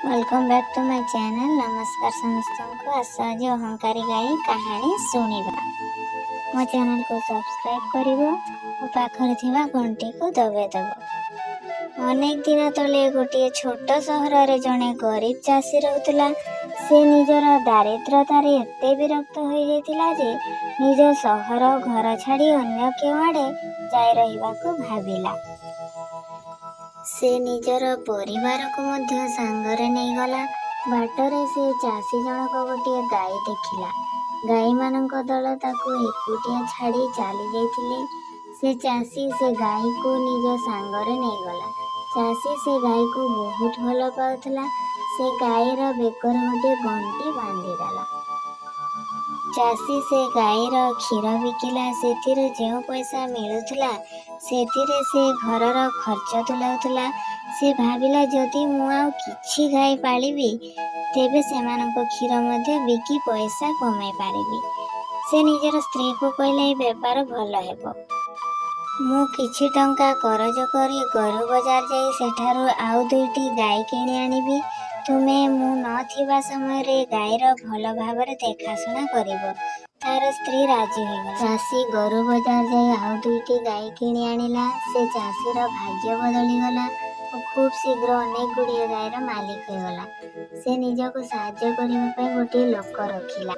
Welcome back to my channel. नमस्कार समस्त को। आशा आज अहंकारी गाई कहानी शुणा। मो चैनल को सब्सक्राइब करिवो और पाखरे थिबा घंटी को दबाई देबो। अनेक दिन तले गोटे छोट सहर रे जने गरीब चाषी रहउतला। से निजर दारिद्रतार एते विरक्त हो जाइतिला जे निज सहर घर छाड़ी अन्य केवाड़े जाय रहिबाको भाबिला। से निजर परिवार को मध्य सांगरे नहीं गला। बाटरे से चाषी जनक गोटे गाई देखिला। गाई मानक दल ताकू एकुटिया छाड़ी चली जाइतिले। से चाषी से गाई को निज सांगरे नहीं गला। चाषी से गाई को बहुत भल पाउथला। से गाईर बेकर गोटे घंटी बांधी देला। चाषी से गाईर क्षीर बिकिला। सेथिरे जो पैसा मिलुथला सेथिरे से घरर खर्च तुलाउथला। से भाविला जदि मु आउ किछि गाई पालिबी तेबे सेमानक क्षीर मध्ये बिकी पैसा कमाई पारिबी। से निजर स्त्री को कहले ए व्यापार भल हेबो। मु किछि टंका करज करी गरु बाजार जाई सेठारु आउ दुईटी गाई किणी आनिबी। तुमे मु न थिबा समय रे गाईर भल भाबरे देखाशुना करिवो। तार स्त्री राजी होइगला। चाषी गरु बाजार जाई आउ दुईटी गाई किणी आनिला। से चाषीर भाग्य बदली गला और खूब शीघ्र अनेक गुड़िए गाईर मालिक होइगला। से निजको साहाय्य करिबा पई गोटे लोक रखिला।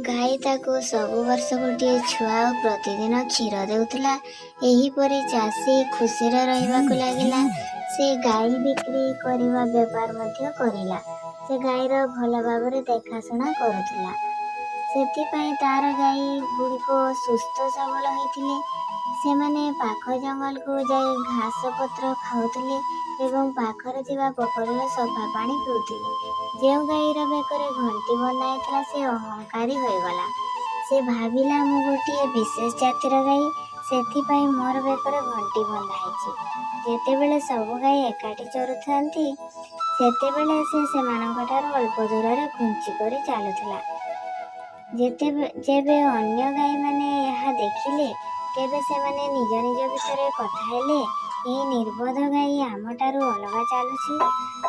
गाई ताको सबु वर्ष गोटे छुआ और प्रतिदिन क्षीर देउथला। एही परी चाषी खुशी रे रहिबाकु लागिला। से गाई बिक्री करिवा व्यापार मध्य करिला। से गाईर भल भाबरे देखाशुना करुथला। सेथिपाई तार गाई गुड़िको सुस्थ सबल होइतिले। सेमाने पाख जंगल को जाई घास पत्र खाउतिले एवं पाखरे थिबा पोखरीर सफा पानी पिउतिले। जेउ गाईर बेकरे घंटी बंधाइतला से अहंकारी होइगला। से भाविला मु गोटे विशेष जातिर गाई, सेथिपाई मोर बेकरे घंटी बंधाइछि। जेतेबेले सबु गाई एकाठी चरुथांती सेतेबेले से सेमानंकठारु अल्प दूर घुंची करी चालुथला। जेबे अन्य गाई माने यहा देखिले तेबे सेमाने निज निज भितरे कथा हेले, ए निर्बोध गाई आमठारु अलगा चालुछि।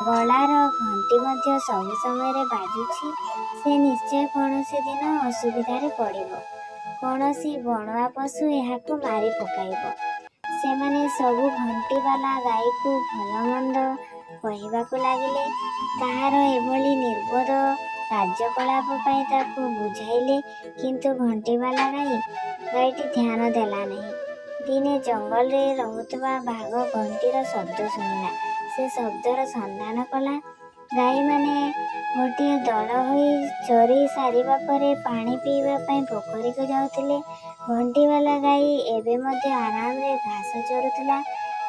गलार घंटी मध्य सब समय रे बाजुछि। से निश्चय कौनसी दिन असुविधारे पड़िबो। कौनसी बणुआ पशु एहाकु मारी पकाइबो। सेमाने सबु घंटी वाला गाई को भल मंद कहिबाकु लागिले। ताहार एभली निर्बोध कार्यकलाप पाई ताकू बुझाइले, किंतु घंटी वाला गाईटी ध्यान देला नहीं। दिने जंगल रे रहुतबा बाघ घंटीर शब्द शुणिला। से शब्दर संधान कला। गाई माने गोटे दल होई चरी सारिबा परे पानी पीवा पई पोखरी को जाउथिले। घंटी वाला गाई एबे मध्य आराम रे घास चरुथला।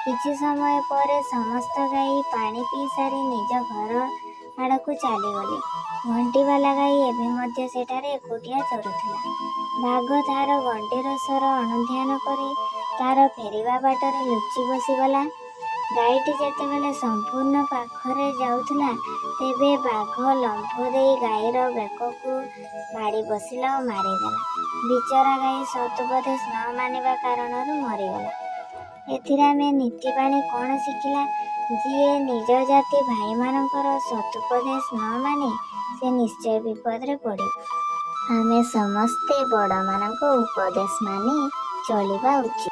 किछि समय पर समस्त गाई पानी पी सारी निज घर आड़कू चली गले। घंटी वाला गाई एबे मध्य सेठारे एकुटिया चरुथला। बाघ तार घंटीर स्वर अनुध्यान करी तार फेरिबा बाटरे लुचि बसिगला। गाईटी जेतेबेले संपूर्ण पाखरे जाउथला तेबे बाघ लंफ देई गाईर बेककू माड़ी बसिला और मारिदेला। बिचरा गाई सतुपदेश न मानिबा कारणरू मरिगला। एथिरे आमे नीतिबाणी कौन शिखिला? जिए निज जाति भाई मानकर सतुपदेश न माने से निश्चय विपद रे पड़े। आमे समस्ते बड़ मानक उपदेश माने चलिबा उचित।